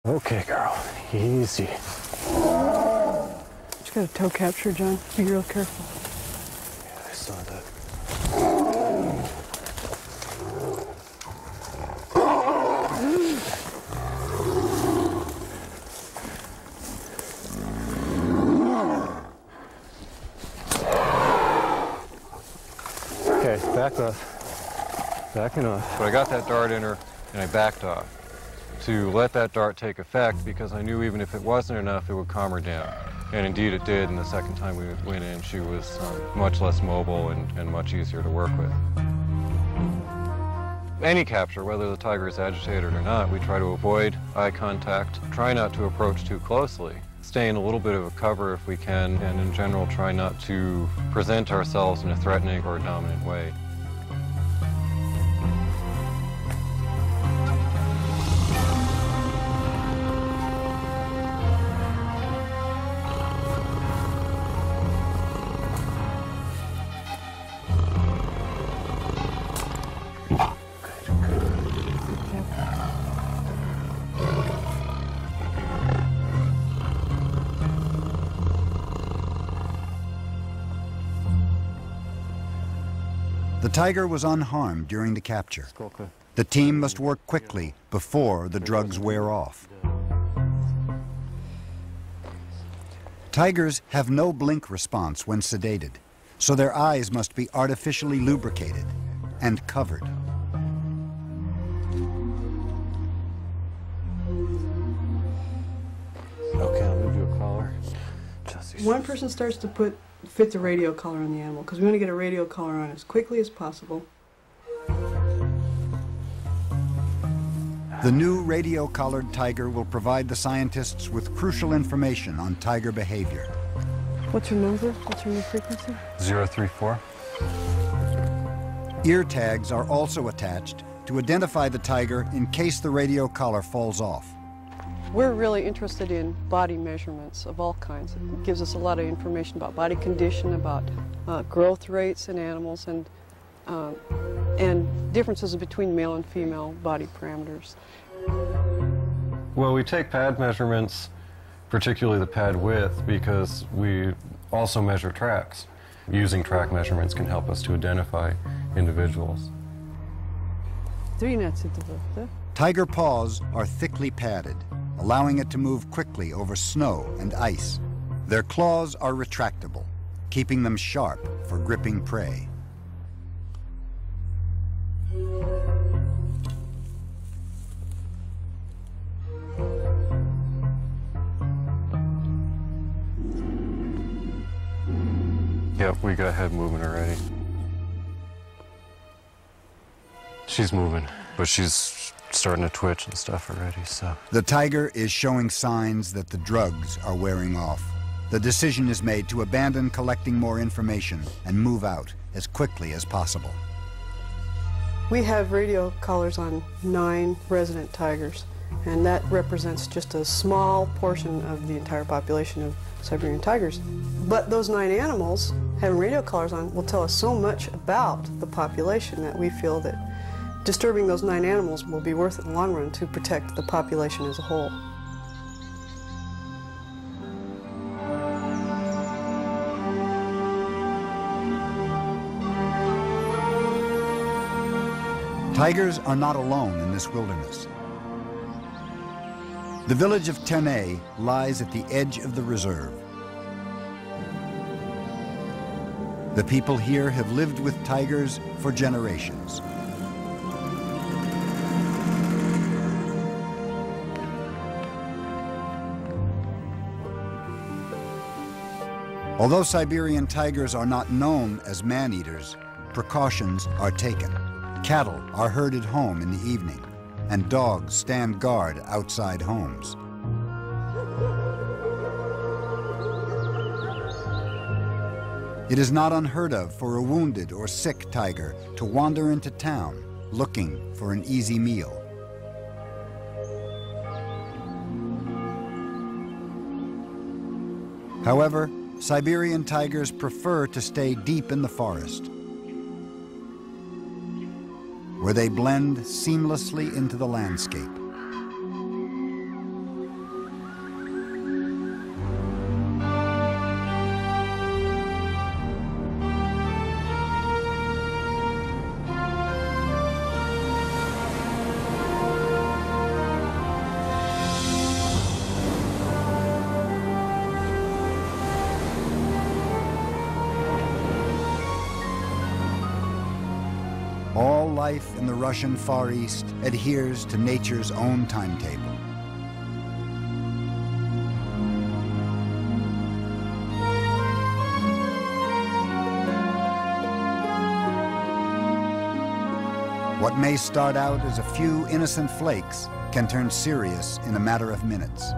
Okay, girl, easy. Just got a toe capture, John. Be real careful. Yeah, I saw that. Okay, back up. Backing off. But I got that dart in her, and I backed off to let that dart take effect, because I knew even if it wasn't enough, it would calm her down. And indeed it did, and the second time we went in, she was much less mobile and much easier to work with. Any capture, whether the tiger is agitated or not, we try to avoid eye contact, try not to approach too closely, stay in a little bit of a cover if we can, and in general try not to present ourselves in a threatening or dominant way. The tiger was unharmed during the capture. The team must work quickly before the drugs wear off. Tigers have no blink response when sedated, so their eyes must be artificially lubricated and covered. Okay, I'm gonna do a collar. One person starts to fit the radio collar on the animal, because we want to get a radio collar on as quickly as possible. The new radio-collared tiger will provide the scientists with crucial information on tiger behavior. What's your number? What's your new frequency? 034. Ear tags are also attached to identify the tiger in case the radio collar falls off. We're really interested in body measurements of all kinds. It gives us a lot of information about body condition, about growth rates in animals, and differences between male and female body parameters. Well, we take pad measurements, particularly the pad width, because we also measure tracks. Using track measurements can help us to identify individuals. Tiger paws are thickly padded, allowing it to move quickly over snow and ice. Their claws are retractable, keeping them sharp for gripping prey. Yep, we got head movement already. She's moving, but she's starting to twitch and stuff already, so. The tiger is showing signs that the drugs are wearing off. The decision is made to abandon collecting more information and move out as quickly as possible. We have radio collars on 9 resident tigers, and that represents just a small portion of the entire population of Siberian tigers. But those 9 animals having radio collars on will tell us so much about the population that we feel that disturbing those 9 animals will be worth it in the long run to protect the population as a whole. Tigers are not alone in this wilderness. The village of Ternay lies at the edge of the reserve. The people here have lived with tigers for generations. Although Siberian tigers are not known as man-eaters, precautions are taken. Cattle are herded home in the evening, and dogs stand guard outside homes. It is not unheard of for a wounded or sick tiger to wander into town looking for an easy meal. However, Siberian tigers prefer to stay deep in the forest, where they blend seamlessly into the landscape. life in the Russian Far East adheres to nature's own timetable. What may start out as a few innocent flakes can turn serious in a matter of minutes.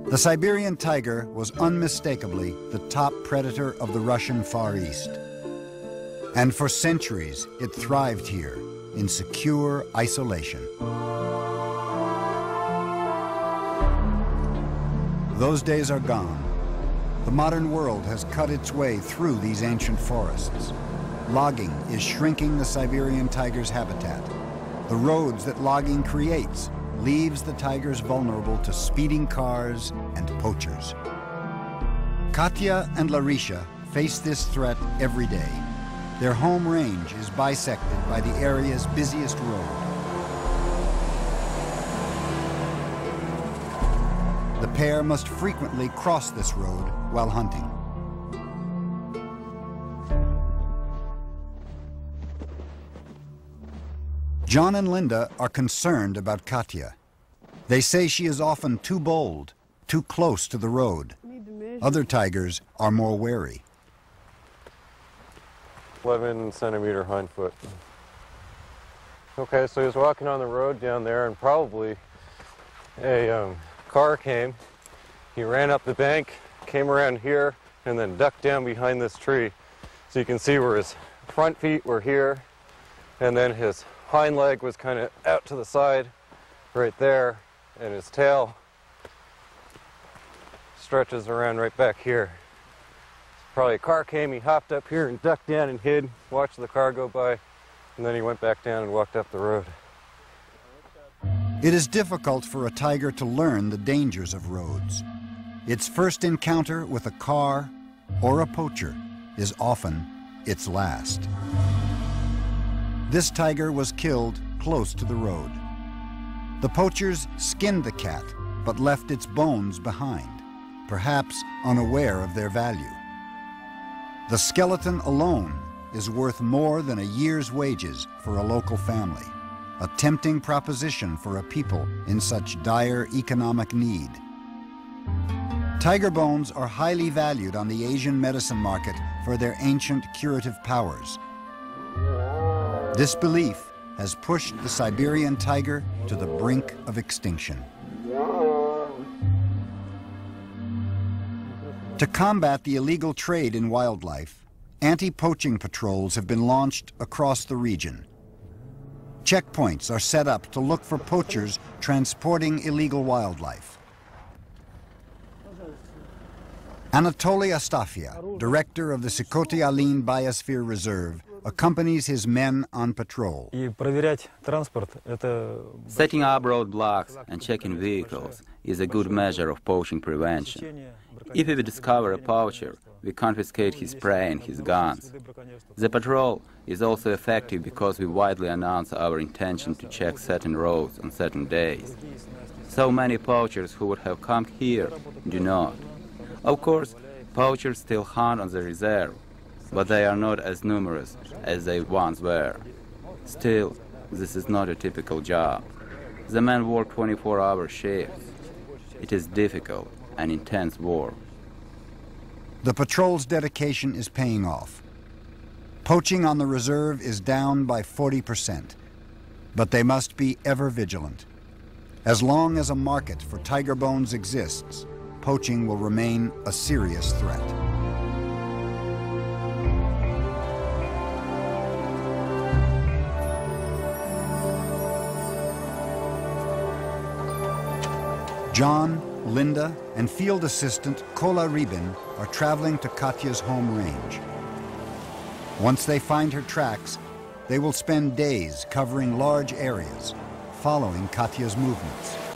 The Siberian tiger was unmistakably the top predator of the Russian Far East. And for centuries, it thrived here in secure isolation. Those days are gone. The modern world has cut its way through these ancient forests. Logging is shrinking the Siberian tiger's habitat. The roads that logging creates leaves the tigers vulnerable to speeding cars and poachers. Katya and Larisha face this threat every day. Their home range is bisected by the area's busiest road. The pair must frequently cross this road while hunting. John and Linda are concerned about Katya. They say she is often too bold, too close to the road. Other tigers are more wary. 11-centimeter hind foot. Okay, so he was walking on the road down there, and probably a car came. He ran up the bank, came around here, and then ducked down behind this tree. So you can see where his front feet were here, and then his hind leg was kind of out to the side right there, and his tail stretches around right back here. Probably a car came, he hopped up here and ducked down and hid, watched the car go by, and then he went back down and walked up the road. It is difficult for a tiger to learn the dangers of roads. Its first encounter with a car or a poacher is often its last. This tiger was killed close to the road. The poachers skinned the cat, but left its bones behind, perhaps unaware of their value. The skeleton alone is worth more than a year's wages for a local family, a tempting proposition for a people in such dire economic need. Tiger bones are highly valued on the Asian medicine market for their ancient curative powers. This belief has pushed the Siberian tiger to the brink of extinction. To combat the illegal trade in wildlife, anti-poaching patrols have been launched across the region. Checkpoints are set up to look for poachers transporting illegal wildlife. Anatoly Astafia, director of the Sikhoty-Alin Biosphere Reserve, accompanies his men on patrol. Setting up roadblocks and checking vehicles is a good measure of poaching prevention. If we discover a poacher, we confiscate his prey and his guns. The patrol is also effective because we widely announce our intention to check certain roads on certain days. So many poachers who would have come here do not. Of course, poachers still hunt on the reserve, but they are not as numerous as they once were. Still, this is not a typical job. The men work 24-hour shifts. It is difficult and intense work. The patrol's dedication is paying off. Poaching on the reserve is down by 40%, but they must be ever vigilant. As long as a market for tiger bones exists, poaching will remain a serious threat. John, Linda, and field assistant Kola Ribin are traveling to Katya's home range. Once they find her tracks, they will spend days covering large areas, following Katya's movements.